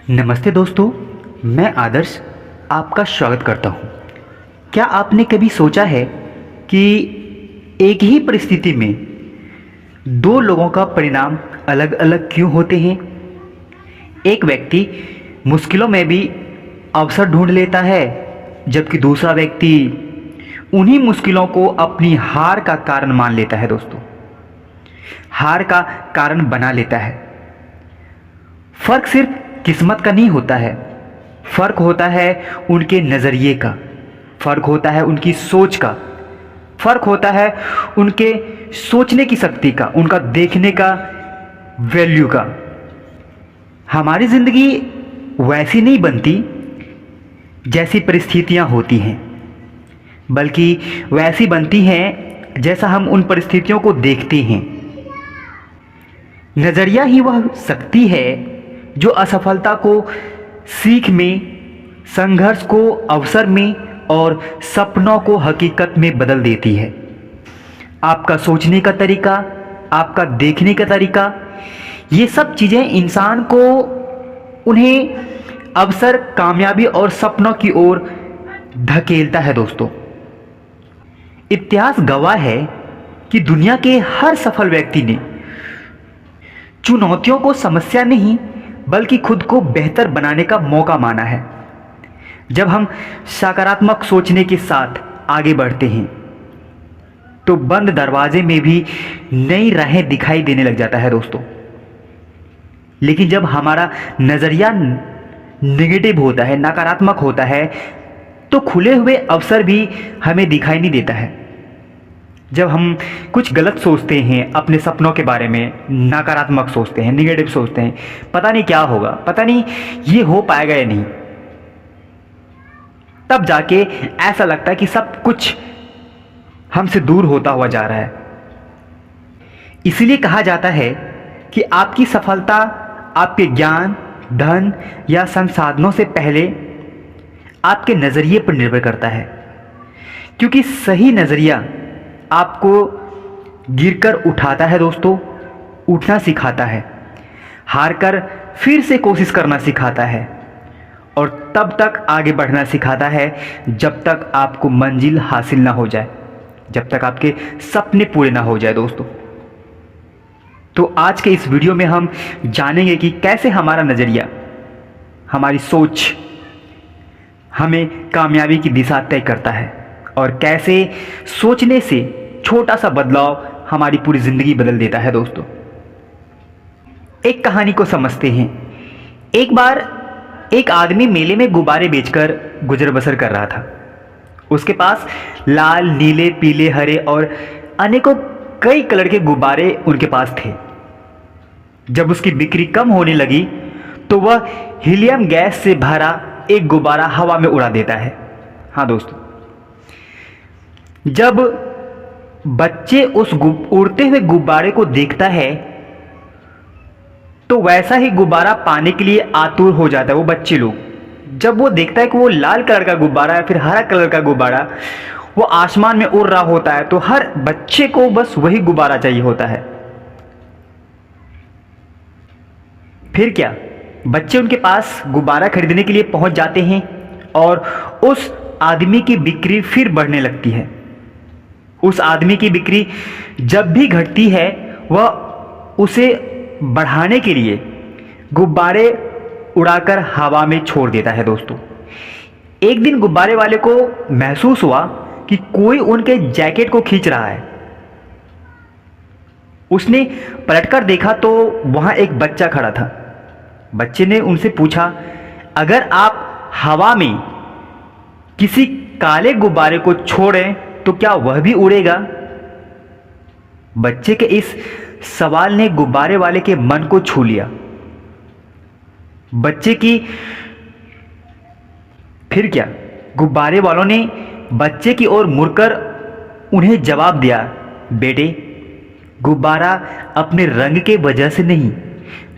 नमस्ते दोस्तों, मैं आदर्श आपका स्वागत करता हूँ। क्या आपने कभी सोचा है कि एक ही परिस्थिति में दो लोगों का परिणाम अलग अलग क्यों होते हैं? एक व्यक्ति मुश्किलों में भी अवसर ढूंढ लेता है, जबकि दूसरा व्यक्ति उन्हीं मुश्किलों को अपनी हार का कारण मान लेता है। दोस्तों, हार का कारण बना लेता है। फर्क सिर्फ किस्मत का नहीं होता है, फर्क होता है उनके नज़रिए का, फर्क होता है उनकी सोच का, फर्क होता है उनके सोचने की शक्ति का, उनका देखने का वैल्यू का। हमारी ज़िंदगी वैसी नहीं बनती जैसी परिस्थितियां होती हैं, बल्कि वैसी बनती हैं जैसा हम उन परिस्थितियों को देखते हैं। नज़रिया ही वह शक्ति है जो असफलता को सीख में, संघर्ष को अवसर में और सपनों को हकीकत में बदल देती है। आपका सोचने का तरीका, आपका देखने का तरीका, ये सब चीज़ें इंसान को उन्हें अवसर, कामयाबी और सपनों की ओर धकेलता है। दोस्तों, इतिहास गवाह है कि दुनिया के हर सफल व्यक्ति ने चुनौतियों को समस्या नहीं बल्कि खुद को बेहतर बनाने का मौका माना है। जब हम सकारात्मक सोचने के साथ आगे बढ़ते हैं तो बंद दरवाजे में भी नई राहें दिखाई देने लग जाता है। दोस्तों, लेकिन जब हमारा नज़रिया नेगेटिव होता है, नकारात्मक होता है, तो खुले हुए अवसर भी हमें दिखाई नहीं देता है। जब हम कुछ गलत सोचते हैं, अपने सपनों के बारे में नकारात्मक सोचते हैं, निगेटिव सोचते हैं, पता नहीं क्या होगा, पता नहीं ये हो पाएगा या नहीं, तब जाके ऐसा लगता है कि सब कुछ हमसे दूर होता हुआ जा रहा है। इसलिए कहा जाता है कि आपकी सफलता आपके ज्ञान, धन या संसाधनों से पहले आपके नज़रिए पर निर्भर करता है, क्योंकि सही नज़रिया आपको गिरकर उठाता है। दोस्तों, उठना सिखाता है, हारकर फिर से कोशिश करना सिखाता है और तब तक आगे बढ़ना सिखाता है जब तक आपको मंजिल हासिल ना हो जाए, जब तक आपके सपने पूरे ना हो जाए। दोस्तों, तो आज के इस वीडियो में हम जानेंगे कि कैसे हमारा नज़रिया, हमारी सोच हमें कामयाबी की दिशा तय करता है और कैसे सोचने से छोटा सा बदलाव हमारी पूरी ज़िंदगी बदल देता है। दोस्तों, एक कहानी को समझते हैं। एक बार एक आदमी मेले में गुब्बारे बेचकर गुजर बसर कर रहा था। उसके पास लाल, नीले, पीले, हरे और अनेकों कई कलर के गुब्बारे उनके पास थे। जब उसकी बिक्री कम होने लगी तो वह हीलियम गैस से भरा एक गुब्बारा हवा में उड़ा देता है। हाँ दोस्तों, जब बच्चे उस उड़ते हुए गुब्बारे को देखता है तो वैसा ही गुब्बारा पाने के लिए आतुर हो जाता है वो बच्चे लोग। जब वो देखता है कि वो लाल कलर का गुब्बारा या फिर हरा कलर का गुब्बारा वो आसमान में उड़ रहा होता है, तो हर बच्चे को बस वही गुब्बारा चाहिए होता है। फिर क्या, बच्चे उनके पास गुब्बारा खरीदने के लिए पहुंच जाते हैं और उस आदमी की बिक्री फिर बढ़ने लगती है। उस आदमी की बिक्री जब भी घटती है वह उसे बढ़ाने के लिए गुब्बारे उड़ाकर हवा में छोड़ देता है। दोस्तों, एक दिन गुब्बारे वाले को महसूस हुआ कि कोई उनके जैकेट को खींच रहा है। उसने पलटकर देखा तो वहां एक बच्चा खड़ा था। बच्चे ने उनसे पूछा, अगर आप हवा में किसी काले गुब्बारे को छोड़ें तो क्या वह भी उड़ेगा? बच्चे के इस सवाल ने गुब्बारे वाले के मन को छू लिया। बच्चे की फिर क्या, गुब्बारे वालों ने बच्चे की ओर मुड़कर उन्हें जवाब दिया, बेटे, गुब्बारा अपने रंग के वजह से नहीं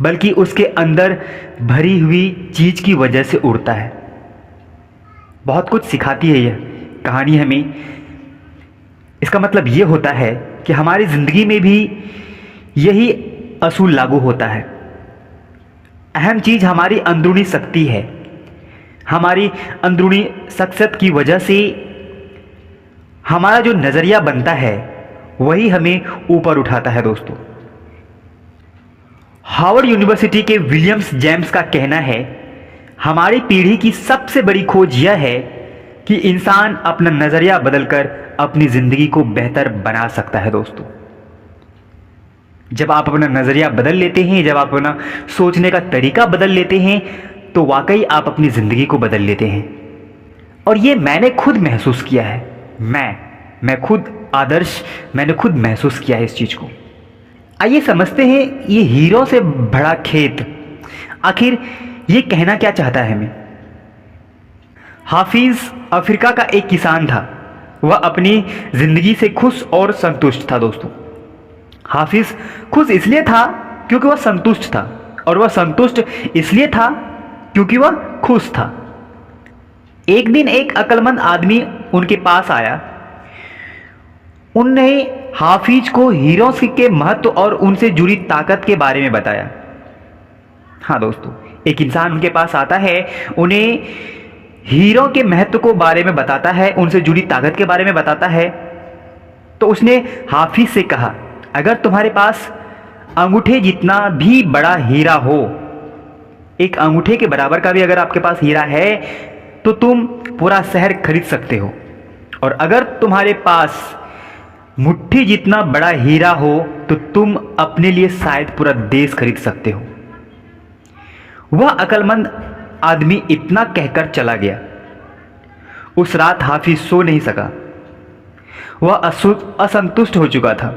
बल्कि उसके अंदर भरी हुई चीज की वजह से उड़ता है। बहुत कुछ सिखाती है यह कहानी हमें। इसका मतलब यह होता है कि हमारी ज़िंदगी में भी यही असूल लागू होता है। अहम चीज़ हमारी अंदरूनी शक्ति है। हमारी अंदरूनी शख्सियत की वजह से हमारा जो नज़रिया बनता है वही हमें ऊपर उठाता है दोस्तों। हार्वर्ड यूनिवर्सिटी के विलियम्स जेम्स का कहना है, हमारी पीढ़ी की सबसे बड़ी खोज यह है कि इंसान अपना नज़रिया बदलकर अपनी ज़िंदगी को बेहतर बना सकता है दोस्तों। जब आप अपना नज़रिया बदल लेते हैं, जब आप अपना सोचने का तरीका बदल लेते हैं, तो वाकई आप अपनी ज़िंदगी को बदल लेते हैं। और ये मैंने खुद महसूस किया है। मैं खुद आदर्श, मैंने खुद महसूस किया है इस चीज़ को। आइए समझते हैं ये हीरों से भरा खेत आखिर ये कहना क्या चाहता है हमें। हाफिज़ अफ्रीका का एक किसान था। वह अपनी ज़िंदगी से खुश और संतुष्ट था दोस्तों। हाफिज़ खुश इसलिए था क्योंकि वह संतुष्ट था, और वह संतुष्ट इसलिए था क्योंकि वह खुश था। एक दिन एक अक्लमंद आदमी उनके पास आया। उनने हाफिज को हीरों के महत्व और उनसे जुड़ी ताकत के बारे में बताया। हाँ दोस्तों, एक इंसान उनके पास आता है, उन्हें हीरो के महत्व को बारे में बताता है, उनसे जुड़ी ताकत के बारे में बताता है। तो उसने हाफिज से कहा, अगर तुम्हारे पास अंगूठे जितना भी बड़ा हीरा हो, एक अंगूठे के बराबर का भी अगर आपके पास हीरा है, तो तुम पूरा शहर खरीद सकते हो। और अगर तुम्हारे पास मुट्ठी जितना बड़ा हीरा हो, तो तुम अपने लिए शायद पूरा देश खरीद सकते हो। वह अक्लमंद आदमी इतना कहकर चला गया। उस रात हाफिज सो नहीं सका। वह असंतुष्ट हो चुका था,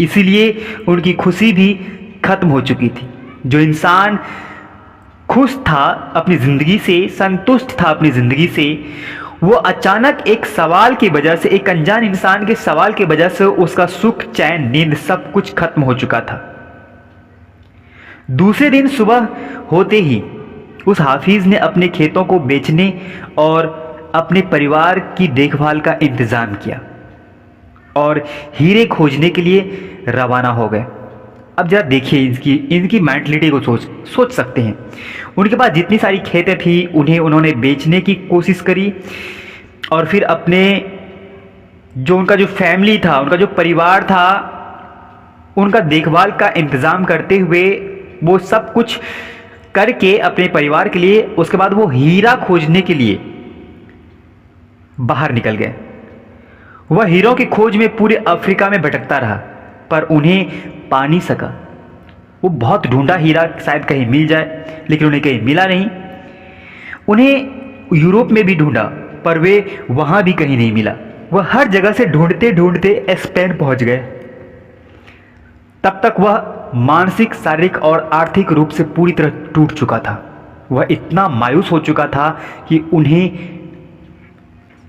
इसीलिए उनकी खुशी भी खत्म हो चुकी थी। जो इंसान खुश था अपनी ज़िंदगी से, संतुष्ट था अपनी ज़िंदगी से, वो अचानक एक सवाल की वजह से, एक अनजान इंसान के सवाल की वजह से उसका सुख, चैन, नींद सब कुछ खत्म हो चुका था। दूसरे दिन सुबह होते ही उस हाफिज ने अपने खेतों को बेचने और अपने परिवार की देखभाल का इंतज़ाम किया और हीरे खोजने के लिए रवाना हो गए। अब जरा देखिए इनकी मेंटलिटी को सोच सकते हैं। उनके पास जितनी सारी खेतें थी उन्होंने बेचने की कोशिश करी, और फिर अपने जो उनका जो फैमिली था, उनका जो परिवार था, उनका देखभाल का इंतज़ाम करते हुए वो सब कुछ करके अपने परिवार के लिए, उसके बाद वो हीरा खोजने के लिए बाहर निकल गए। वह हीरों की खोज में पूरे अफ्रीका में भटकता रहा, पर उन्हें पा नहीं सका। वो बहुत ढूंढा हीरा, शायद कहीं मिल जाए, लेकिन उन्हें कहीं मिला नहीं। उन्हें यूरोप में भी ढूंढा, पर वे वहाँ भी कहीं नहीं मिला। वह हर जगह से ढूंढते ढूंढते स्पेन पहुँच गए। तब तक वह मानसिक, शारीरिक और आर्थिक रूप से पूरी तरह टूट चुका था। वह इतना मायूस हो चुका था कि उन्हें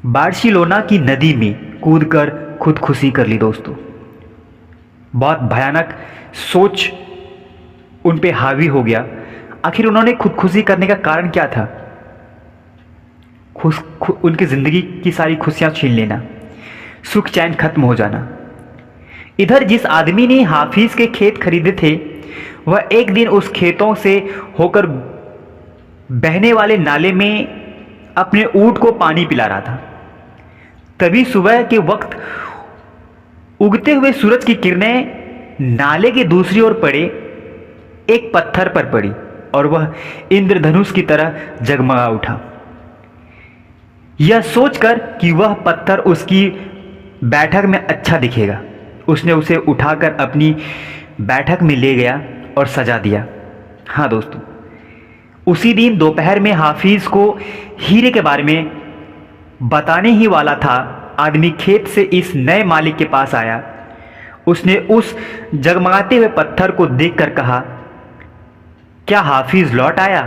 बार्सिलोना की नदी में कूदकर खुदकुशी कर ली दोस्तों। बहुत भयानक सोच उन पे हावी हो गया। आखिर उन्होंने खुदकुशी करने का कारण क्या था? उनकी ज़िंदगी की सारी खुशियाँ छीन लेना, सुख चैन खत्म हो जाना। इधर जिस आदमी ने हाफिज के खेत खरीदे थे, वह एक दिन उस खेतों से होकर बहने वाले नाले में अपने ऊंट को पानी पिला रहा था। तभी सुबह के वक्त उगते हुए सूरज की किरणें नाले के दूसरी ओर पड़े, एक पत्थर पर पड़ी और वह इंद्रधनुष की तरह जगमगा उठा। यह सोचकर कि वह पत्थर उसकी बैठक में अच्छा दिखेगा, उसने उसे उठाकर अपनी बैठक में ले गया और सजा दिया। हाँ दोस्तों, उसी दिन दोपहर में हाफिज को हीरे के बारे में बताने ही वाला था, आदमी खेत से इस नए मालिक के पास आया। उसने उस जगमगाते हुए पत्थर को देखकर कहा, क्या हाफिज लौट आया?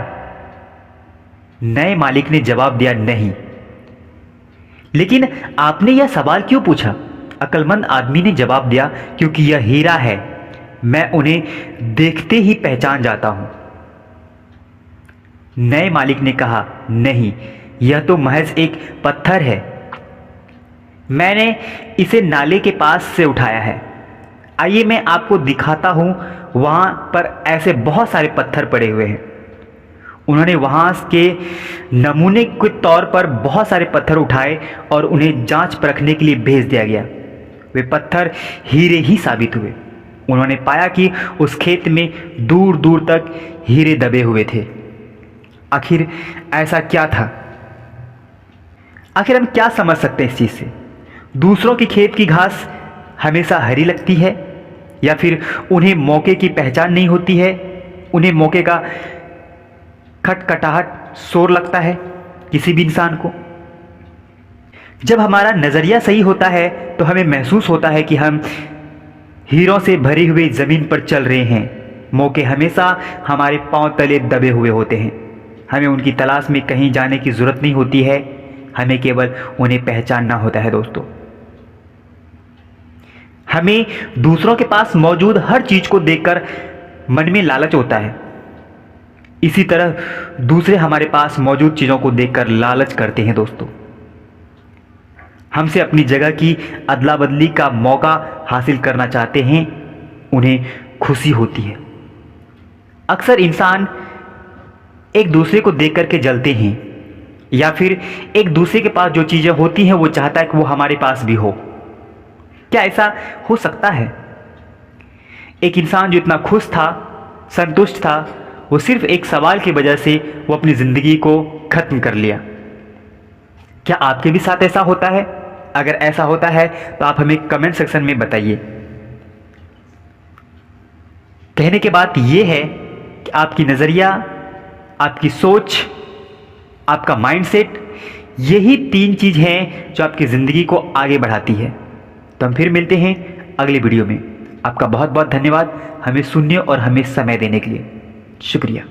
नए मालिक ने जवाब दिया, नहीं। लेकिन आपने यह सवाल क्यों पूछा? अक्लमंद आदमी ने जवाब दिया, क्योंकि यह हीरा है, मैं उन्हें देखते ही पहचान जाता हूं। नए मालिक ने कहा, नहीं, यह तो महज एक पत्थर है, मैंने इसे नाले के पास से उठाया है। आइए मैं आपको दिखाता हूं वहाँ पर ऐसे बहुत सारे पत्थर पड़े हुए हैं। उन्होंने वहाँ के नमूने के तौर पर बहुत सारे पत्थर उठाए और उन्हें जांच परखने के लिए भेज दिया गया। वे पत्थर हीरे ही साबित हुए। उन्होंने पाया कि उस खेत में दूर दूर तक हीरे दबे हुए थे। आखिर ऐसा क्या था? आखिर हम क्या समझ सकते हैं इस चीज़ से? दूसरों के खेत की घास हमेशा हरी लगती है, या फिर उन्हें मौके की पहचान नहीं होती है, उन्हें मौके का खटखटाहट शोर लगता है किसी भी इंसान को? जब हमारा नज़रिया सही होता है तो हमें महसूस होता है कि हम हीरों से भरी हुई ज़मीन पर चल रहे हैं। मौके हमेशा हमारे पांव तले दबे हुए होते हैं। हमें उनकी तलाश में कहीं जाने की ज़रूरत नहीं होती है, हमें केवल उन्हें पहचानना होता है। दोस्तों, हमें दूसरों के पास मौजूद हर चीज़ को देखकर मन में लालच होता है। इसी तरह दूसरे हमारे पास मौजूद चीज़ों को देखकर लालच करते हैं। दोस्तों, हमसे अपनी जगह की अदला बदली का मौका हासिल करना चाहते हैं, उन्हें खुशी होती है। अक्सर इंसान एक दूसरे को देख करके जलते हैं, या फिर एक दूसरे के पास जो चीज़ें होती हैं वो चाहता है कि वो हमारे पास भी हो। क्या ऐसा हो सकता है? एक इंसान जो इतना खुश था, संतुष्ट था, वो सिर्फ एक सवाल की वजह से वो अपनी ज़िंदगी को ख़त्म कर लिया। क्या आपके भी साथ ऐसा होता है? अगर ऐसा होता है तो आप हमें कमेंट सेक्शन में बताइए। कहने की बात यह है कि आपकी नज़रिया, आपकी सोच, आपका माइंडसेट, यही 3 चीज़ हैं जो आपकी ज़िंदगी को आगे बढ़ाती है। तो हम फिर मिलते हैं अगली वीडियो में। आपका बहुत बहुत धन्यवाद हमें सुनने और हमें समय देने के लिए। शुक्रिया।